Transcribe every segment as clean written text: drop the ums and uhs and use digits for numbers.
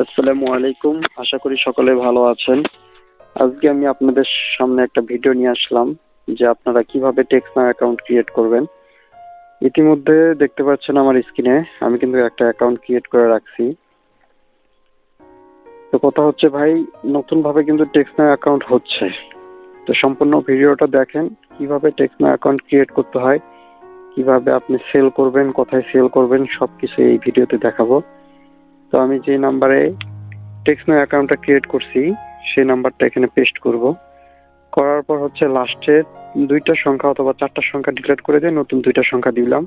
আসসালামু আলাইকুম। আশা করি সকলে ভালো আছেন। আজকে আমি আপনাদের সামনে একটা ভিডিও নিয়ে আসলাম যে আপনারা কিভাবে টেক্সট অ্যাকাউন্ট ক্রিয়েট করবেন। ইতিমধ্যে দেখতে পাচ্ছেন আমার স্ক্রিনে আমি কিন্তু একটা অ্যাকাউন্ট ক্রিয়েট করে রাখছি। তো কথা হচ্ছে ভাই, নতুন ভাবে কিন্তু টেক্সট অ্যাকাউন্ট হচ্ছে। তো সম্পূর্ণ ভিডিওটা দেখেন কিভাবে টেক্সট অ্যাকাউন্ট ক্রিয়েট করতে হয়, কিভাবে আপনি সেল করবেন, কোথায় সেল করবেন, সবকিছু এই ভিডিওতে দেখাবো। তো আমি যে নাম্বারে টেক্সট অ্যাকাউন্টটা ক্রিয়েট করছি সেই নাম্বারটা এখানে পেস্ট করব। করার পর হচ্ছে লাস্টে দুইটা সংখ্যা অথবা চারটা সংখ্যা ডিলিট করে দিয়ে নতুন দুইটা সংখ্যা দিলাম।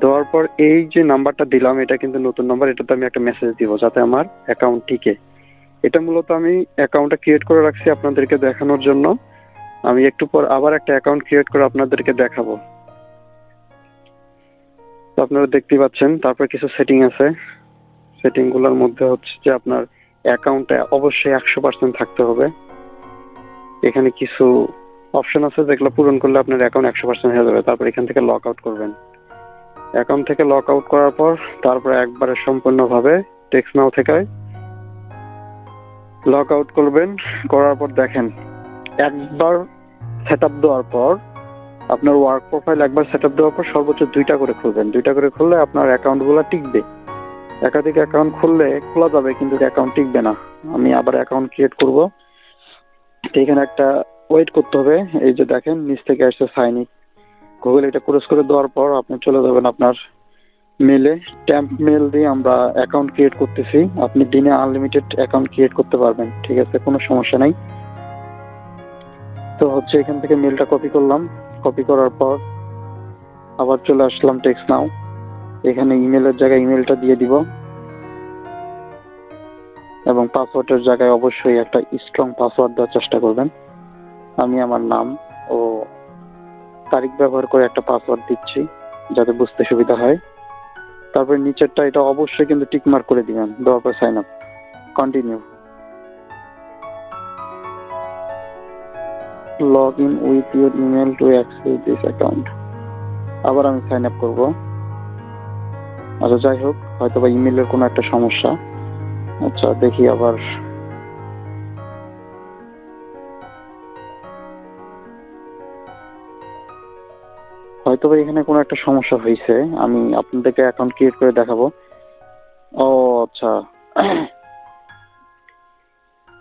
দেওয়ার পর এই যে নাম্বারটা দিলাম এটা কিন্তু নতুন নাম্বার, এটাতে আমি একটা মেসেজ দিব যাতে আমার অ্যাকাউন্ট টিকে। এটা মূলত আমি অ্যাকাউন্টটা ক্রিয়েট করে রাখছি আপনাদেরকে দেখানোর জন্য। আমি একটু পর আবার একটা অ্যাকাউন্ট ক্রিয়েট করে আপনাদেরকে দেখাবো। তো আপনারা দেখতেই পাচ্ছেন, তারপর কিছু সেটিং আছে। সেটিং গুলোর মধ্যে হচ্ছে যে আপনার অ্যাকাউন্টে অবশ্যই 100% থাকতে হবে। এখানে কিছু অপশন আছে যেগুলো পূরণ করলে আপনার অ্যাকাউন্ট 100% হয়ে যাবে। তারপর এখান থেকে লগ আউট করবেন। অ্যাকাউন্ট থেকে লগ আউট করার পর তারপরে একবারে সম্পূর্ণভাবে টেক্সট নাও থেকে লগ আউট করবেন। করার পর দেখেন, একবার সেট আপ দেওয়ার পর আপনার ওয়ার্ক প্রোফাইল একবার সেট আপ দেওয়ার পর সর্বোচ্চ 2টা করে খুলবেন। 2টা করে খুললে আপনার অ্যাকাউন্টগুলো টিকবে। একাধিক অ্যাকাউন্ট খুললে খোলা যাবে কিন্তু অ্যাকাউন্ট টিকবে না। আমি আবার অ্যাকাউন্ট ক্রিয়েট করব। এখানে একটা ওয়েট করতে হবে। এই যে দেখেন নিচ থেকে আসছে সাইন ইন। গুগল এটা ক্রস করে দেওয়ার পর আপনি চলে যাবেন আপনার মেলে। ট্যাম্প মেল দিয়ে আমরা অ্যাকাউন্ট ক্রিয়েট করতেছি। আপনি দিনে আনলিমিটেড অ্যাকাউন্ট ক্রিয়েট করতে পারবেন, ঠিক আছে, কোনো সমস্যা নাই। তো হচ্ছে এখান থেকে মেলটা কপি করলাম। কপি করার পর আবার চলে আসলাম টেক্সট নাও। এখানে ইমেলের জায়গায় ইমেলটা দিয়ে দিব এবং পাসওয়ার্ডের জায়গায় অবশ্যই একটা স্ট্রং পাসওয়ার্ড দেওয়ার চেষ্টা করবেন। আমি আমার নাম ও তারিখ ব্যবহার করে একটা পাসওয়ার্ড দিচ্ছি যাতে বুঝতে সুবিধা হয়। তারপর নিচেরটা এটা অবশ্যই কিন্তু টিক মার্ক করে দিবেন। দেওয়ার পর sign up, continue. Log in with your email to access this account. আবার আমি সাইন আপ করবো। আচ্ছা যাই হোক, হয়তো বা ইমেলের কোনো একটা সমস্যা। আচ্ছা দেখি আবার। হয়তো বা এখানে কোনো একটা সমস্যা হয়েছে, আমি আপনাদেরকে অ্যাকাউন্ট ক্রিয়েট করে দেখাবো। ও আচ্ছা,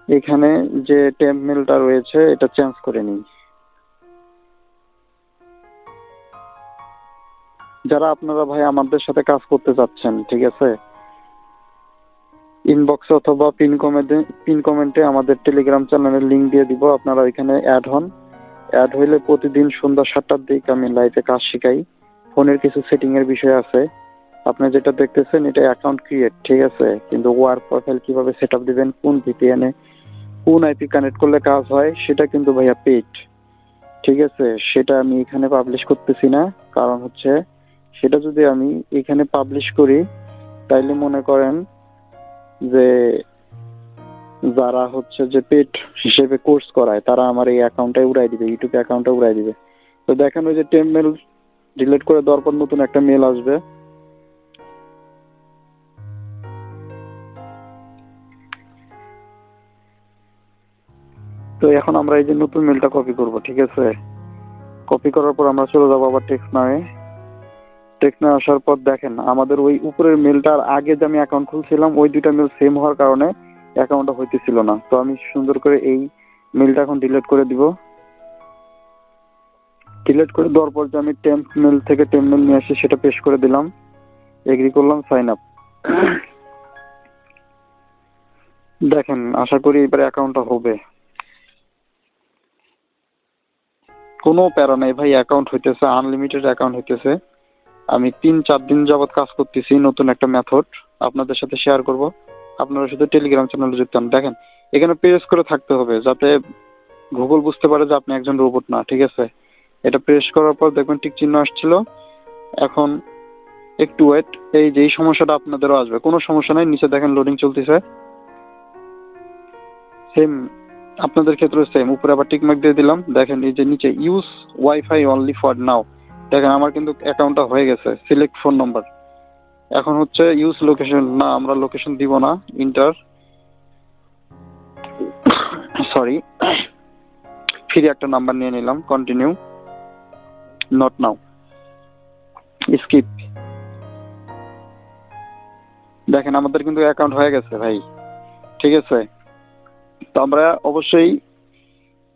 এখানে যে টেম্প মেলটা রয়েছে এটা চেঞ্জ করে নিই। যারা আপনারা ভাই আমাদের সাথে কাজ করতে যাচ্ছেন, ঠিক আছে, ইনবক্সে অথবা পিন কমেন্টে আমাদের টেলিগ্রাম চ্যানেলের লিংক দিয়ে দিব। আপনারা ওইখানে অ্যাড হন। অ্যাড হইলে প্রতিদিন সন্ধ্যা 7টার দিকে আমি লাইভে কাজ শিখাই। ফোনের কিছু সেটিং এর বিষয় আছে। আপনি যেটা দেখতেছেন এটা অ্যাকাউন্ট ক্রিয়েট, ঠিক আছে, কিন্তু ওয়ার্ক প্রোফাইল কিভাবে সেট আপ দিবেন, কোন ভিপিএন এ কোন আইপি কানেক্ট করলে কাজ হয় সেটা কিন্তু ভাইয়া পেইড, ঠিক আছে। সেটা আমি এখানে পাবলিশ করতেছি না। কারণ হচ্ছে সেটা যদি আমি এখানে পাবলিশ করি তাইলে মনে করেন যে যারা হচ্ছে যে পেড হিসেবে কোর্স করায় তারা আমার এই অ্যাকাউন্টে উড়াই দিবে, ইউটিউব অ্যাকাউন্টে উড়াই দিবে। তো দেখেন ওই যে টেম্প মেল ডিলিট করে দেওয়ার পর নতুন একটা মেল আসবে। তো এখন আমরা এই যে নতুন মেলটা কপি করব, ঠিক আছে। কপি করার পর আমরা চলে যাবো আবার টেক্সট নাও। টেক্সট নাও আসার পর দেখেন আমাদের ওই উপরের মেলটার আগে যে আমি অ্যাকাউন্ট খুলছিলাম ওই দুইটা মেল সেম হওয়ার কারণে অ্যাকাউন্টটা হইতেছিল না। তো আমি সুন্দর করে এই মেলটা এখন ডিলিট করে দিব। ডিলিট করে দেওয়ার পর যে আমি টেম্প মেল থেকে টেম্প মেল নিয়ে আসি সেটা পেস্ট করে দিলাম, এগ্রি করলাম, সাইন আপ। দেখেন আশা করি এবারে অ্যাকাউন্টটা হবে। কোনো প্যারা নাই ভাই, অ্যাকাউন্ট হইতেছে, আনলিমিটেড অ্যাকাউন্ট হইতেছে। আমি 3-4 দিন যাবত কাজ করতেছি নতুন একটা মেথড আপনাদের সাথে শেয়ার করব। আপনারা শুধু টেলিগ্রাম চ্যানেলে যুক্ত হন। দেখেন এখানে প্রেস করে থাকতে হবে যাতে গুগল বুঝতে পারে যে আপনি একজন রোবট না, ঠিক আছে। এটা প্রেস করার পর দেখবেন টিক চিহ্ন আসছিল। এখন একটু ওয়েট, এই যে এই সমস্যাটা আপনাদেরও আসবে, কোনো সমস্যা নাই। নিচে দেখেন লোডিং চলতেছে, সেম আপনাদের ক্ষেত্রে সেম। উপরে আবার টিক মার্ক দিয়ে দিলাম। দেখেন এই যে নিচে use wifi only for now, দেখেন আমার কিন্তু অ্যাকাউন্টটা হয়ে গেছে। সিলেক্ট ফোন নাম্বার, এখন হচ্ছে ইউজ লোকেশন, না আমরা লোকেশন দিব না, ইন্টার সরি ফ্রি একটা নাম্বার নিয়ে নিলাম, কন্টিনিউ, নট নাও, স্কিপ। দেখেন আমাদের কিন্তু অ্যাকাউন্ট হয়ে গেছে ভাই, ঠিক আছে। তো আমরা অবশ্যই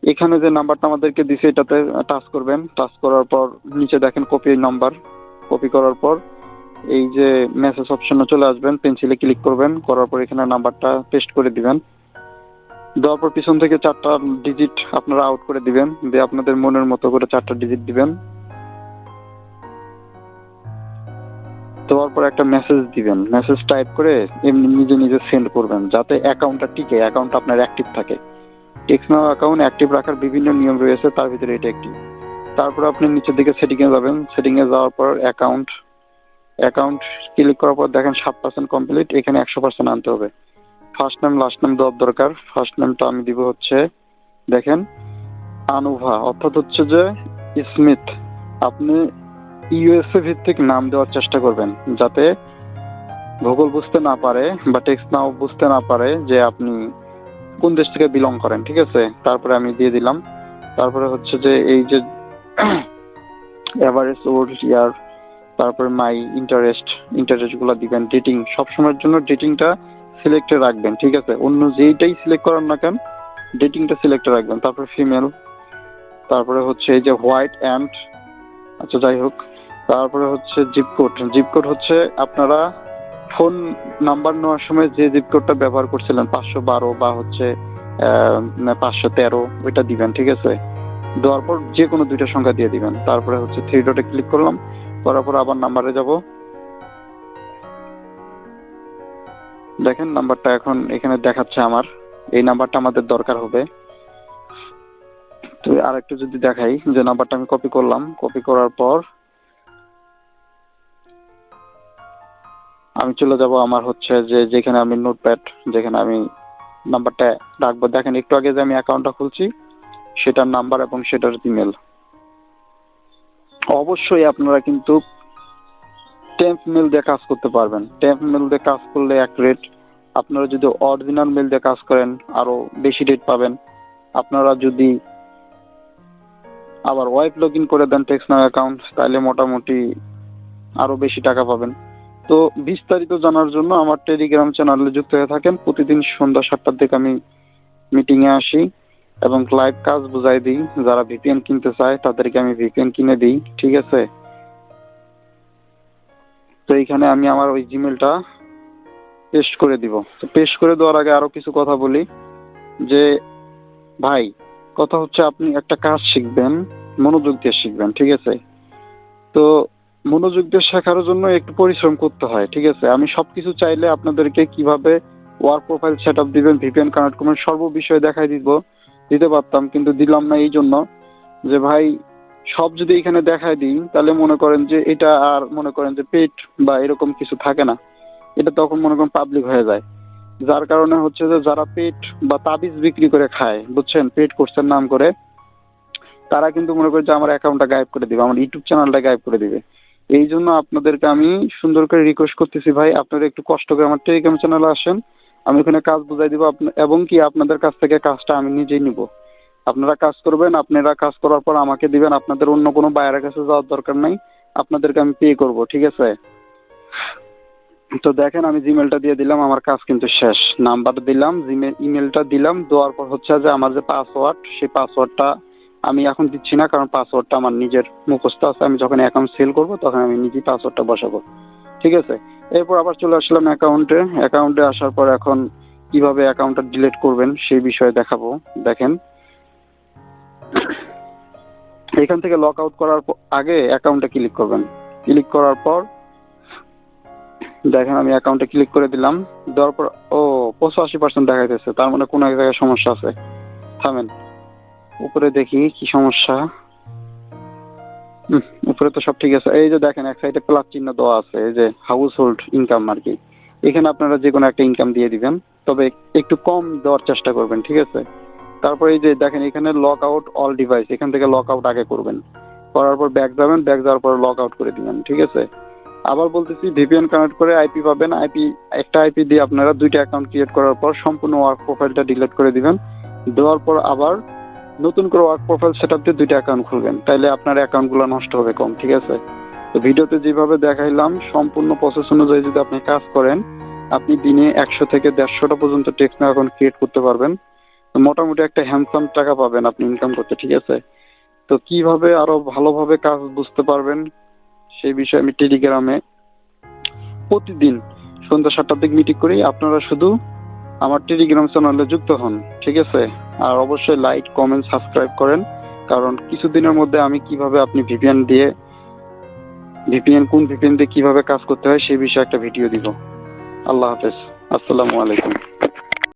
এখানে যে নাম্বারটা আমাদেরকে দিছে এটাতে টাচ করবেন, টাচ করার পর নিচে দেখেন কপি নাম্বার, কপি করার পর এই যে মেসেজ অপশনে চলে আসবেন, পেন্সিলে ক্লিক করবেন, করার পর এখানে নাম্বারটা পেস্ট করে দিবেন, দেওয়ার পর পিছন থেকে 4টা ডিজিট আপনারা আউট করে দিবেন, দিয়ে আপনাদের মনের মতো করে 4টা ডিজিট দিবেন, দেওয়ার পর একটা মেসেজ দিবেন, মেসেজ টাইপ করে এমনি নিজে নিজে সেন্ড করবেন, যাতে অ্যাকাউন্টটা টিকে, অ্যাকাউন্ট আপনার অ্যাক্টিভ থাকে। টেক্সট নাও অ্যাকাউন্ট অ্যাক্টিভ রাখার বিভিন্ন নিয়ম রয়েছে, তার ভিতরে এটা একটি। তারপর আপনি নিচের দিকে সেটিংয়ে যাবেন, সেটিংয়ে যাওয়ার পর অ্যাকাউন্ট, অ্যাকাউন্ট ক্লিক করার পর দেখেন 7% কমপ্লিট, এখানে 100% আনতে হবে। ফার্স্ট নেম লাস্ট নেম দেওয়ার দরকার। ফার্স্ট নেমটা আমি দিব হচ্ছে দেখেন আনুভা, অর্থাৎ হচ্ছে যে স্মিথ। আপনি ইউএসএ ভিত্তিক নাম দেওয়ার চেষ্টা করবেন, যাতে গুগল বুঝতে না পারে বা টেক্সট নাও বুঝতে না পারে যে আপনি কোন দেশ থেকে বিলং করেন, ঠিক আছে। তারপরে আমি দিয়ে দিলাম। তারপরে হচ্ছে যে এই যে এভারেজ ওর ইয়ার, তারপরে মাই ইন্টারেস্ট গুলো দিবেন। ডেটিং সবসময়ের জন্য ডেটিংটা সিলেক্টে রাখবেন, ঠিক আছে। অন্য যেইটাই সিলেক্ট করার না কেন ডেটিংটা সিলেক্টে রাখবেন। তারপরে ফিমেল, তারপরে হচ্ছে এই যে হোয়াইট অ্যান্ড, আচ্ছা যাই হোক। তারপরে হচ্ছে জিপ কোড হচ্ছে আপনারা ফোন নাম্বার নেওয়ার সময় যে জিপ কোডটা ব্যবহার করছিলেন 512 বা হচ্ছে 513 ওইটা দিবেন, ঠিক আছে। দেওয়ার পর যে কোনো দুইটা সংখ্যা দিয়ে দিবেন। তারপরে হচ্ছে 3 ডটে ক্লিক করলাম, করার পর আবার নাম্বারে যাব। দেখেন নাম্বারটা এখন এখানে দেখাচ্ছে আমার, এই নাম্বারটা আমাদের দরকার হবে। তো আর একটু যদি দেখাই, যে নাম্বারটা আমি কপি করলাম, কপি করার পর আমি চলে যাব আমার হচ্ছে যে যেখানে আমি নোটপ্যাড, যেখানে আমি নাম্বারটা রাখবো। দেখেন একটু আগে যে আমি অ্যাকাউন্টটা খুলছি সেটার নাম্বার এবং সেটার ইমেল। অবশ্যই আপনারা কিন্তু টেম্প মেল দিয়ে কাজ করতে পারবেন। টেম্প মেল দিয়ে কাজ করলে এক রেট, আপনারা যদি অরিজিনাল মেল দিয়ে কাজ করেন আরো বেশি রেট পাবেন। আপনারা যদি আবার ওয়াইপ লগ ইন করে দেন টেক্সট নাও অ্যাকাউন্ট, তাহলে মোটামুটি আরো বেশি টাকা পাবেন। তো বিস্তারিত জানার জন্য আমার টেলিগ্রাম চ্যানেলে যুক্ত হয়ে থাকেন। প্রতিদিন সন্ধ্যা 7টার দিকে আমি মিটিংয়ে আসি এবং লাইভ কাজ বুঝাই দিই। যারা ভিপিএন কিনতে চায় তাদেরকে আমি ভিপিএন কিনে দিই, ঠিক আছে। তো এইখানে আমি আমার ওই জিমেলটা পেস্ট করে দিব। তো পেস্ট করে দেওয়ার আগে আরো কিছু কথা বলি, যে ভাই কথা হচ্ছে আপনি একটা কাজ শিখবেন, মনোযোগ দিয়ে শিখবেন, ঠিক আছে। তো মনোযোগ দিয়ে শেখার জন্য একটু পরিশ্রম করতে হয়, ঠিক আছে। আমি সবকিছু চাইলে আপনাদেরকে কিভাবে ওয়ার্ক প্রোফাইল সেট আপ দিবেন, ভিপিএন কানেক্ট করবেন, সর্ব বিষয়ে দেখাই দিতে পারতাম, কিন্তু দিলাম না এই জন্য যে ভাই সব যদি এখানে দেখাই দিই তাহলে মনে করেন যে এটা আর মনে করেন যে পেট বা এরকম কিছু থাকে না, এটা তখন মনে করেন পাবলিক হয়ে যায়। যার কারণে হচ্ছে যে যারা পেট বা তাবিজ বিক্রি করে খায়, বুঝছেন, পেট কোর্সের নাম করে, তারা কিন্তু মনে করে যে আমার অ্যাকাউন্টটা গায়েব করে দিবে, আমার ইউটিউব চ্যানেলটা গায়েব করে দিবে। এই জন্য আপনাদেরকে আমি সুন্দর করে রিকোয়েস্ট করতেছি, ভাই আপনারা একটু কষ্ট করে আমার টেলিগ্রাম চ্যানেলে আসেন, আমি ওখানে কাজ বুঝাই দিব, এবং কি আপনাদের কাছ থেকে কাজটা আমি নিজেই নিব। আপনারা কাজ করবেন, আপনারা কাজ করার পর আমাকে দিবেন, আপনাদের অন্য কোনো বায়ারের কাছে যাওয়ার দরকার নাই, আপনাদেরকে আমি পে করব, ঠিক আছে। তো দেখেন আমি জিমেলটা দিয়ে দিলাম, আমার কাজ কিন্তু শেষ। নাম্বার দিলাম, ইমেলটা দিলাম, দেওয়ার পর হচ্ছে যে আমার যে পাসওয়ার্ড, সেই পাসওয়ার্ডটা আমি এখন দিচ্ছি না, কারণ পাসওয়ার্ডটা আমার নিজের মুখস্থ আছে। আমি যখন অ্যাকাউন্ট সেল করব তখন আমি নিজেই পাসওয়ার্ডটা বসাবো, ঠিক আছে। এরপর আবার চলে আসলাম অ্যাকাউন্টে আসার পর এখন কিভাবে অ্যাকাউন্টটা ডিলিট করবেন সেই বিষয়ে দেখাবো। দেখেন এখান থেকে লক আউট করার আগে অ্যাকাউন্টে ক্লিক করবেন। ক্লিক করার পর দেখেন আমি অ্যাকাউন্টে ক্লিক করে দিলাম, দেওয়ার পর 85% দেখাইতেছে, তার মানে কোনো এক জায়গায় সমস্যা আছে। থামেন, উপরে দেখি কি সমস্যা। উপরে তো সব ঠিক আছে। এই যে দেখেন এক সাইডে প্লাস চিহ্ন দেওয়া আছে, এই যে হাউস হোল্ড ইনকাম আর কি, এখানে আপনারা যে কোনো একটা ইনকাম দিয়ে দিবেন, তবে একটু কম দেওয়ার চেষ্টা করবেন, ঠিক আছে। তারপর এই যে দেখেন এখানে লক আউট অল ডিভাইস, এখান থেকে লক আউট আগে করবেন, করার পর ব্যাক যাবেন, ব্যাক যাওয়ার পর লক আউট করে দিবেন, ঠিক আছে। আবার বলতেছি, ভিপিএন কানেক্ট করে আইপি পাবেন। একটা আইপি দিয়ে আপনারা 2টা অ্যাকাউন্ট ক্রিয়েট করার পর সম্পূর্ণ ওয়ার্ক প্রোফাইলটা ডিলিট করে দিবেন। দেওয়ার পর আবার নতুন করে ওয়ার্ক প্রোফাইল সেটআপ দিয়ে 2টা অ্যাকাউন্ট খুলবেন, তাইলে আপনার অ্যাকাউন্টগুলো নষ্ট হবে কম। ঠিক আছে? তো ভিডিওতে যেভাবে দেখাইলাম সম্পূর্ণ প্রসেস অনুযায়ী যদি আপনি কাজ করেন, আপনি দিনে 100 থেকে 150টা পর্যন্ত টেক্সট অ্যাকাউন্ট ক্রিয়েট করতে পারবেন। তো মোটামুটি একটা হ্যান্ডসাম টাকা পাবেন আপনি ইনকাম করতে। ঠিক আছে? তো কিভাবে আরো ভালোভাবে কাজ বুঝতে পারবেন সেই বিষয়ে আমি টেলিগ্রামে প্রতিদিন সন্ধ্যা 7টার দিকে মিটিং করি। আপনারা শুধু আমার টেলিগ্রাম চ্যানেলে যুক্ত হন। ঠিক আছে? আর অবশ্যই লাইক, কমেন্ট, সাবস্ক্রাইব করেন, কারণ কিছুদিনের মধ্যে আমি কিভাবে আপনি কোন ভিপিএন দিয়ে কিভাবে কাজ করতে হয় সেই বিষয়ে একটা ভিডিও দিব। আল্লাহ হাফেজ। আসসালামু আলাইকুম।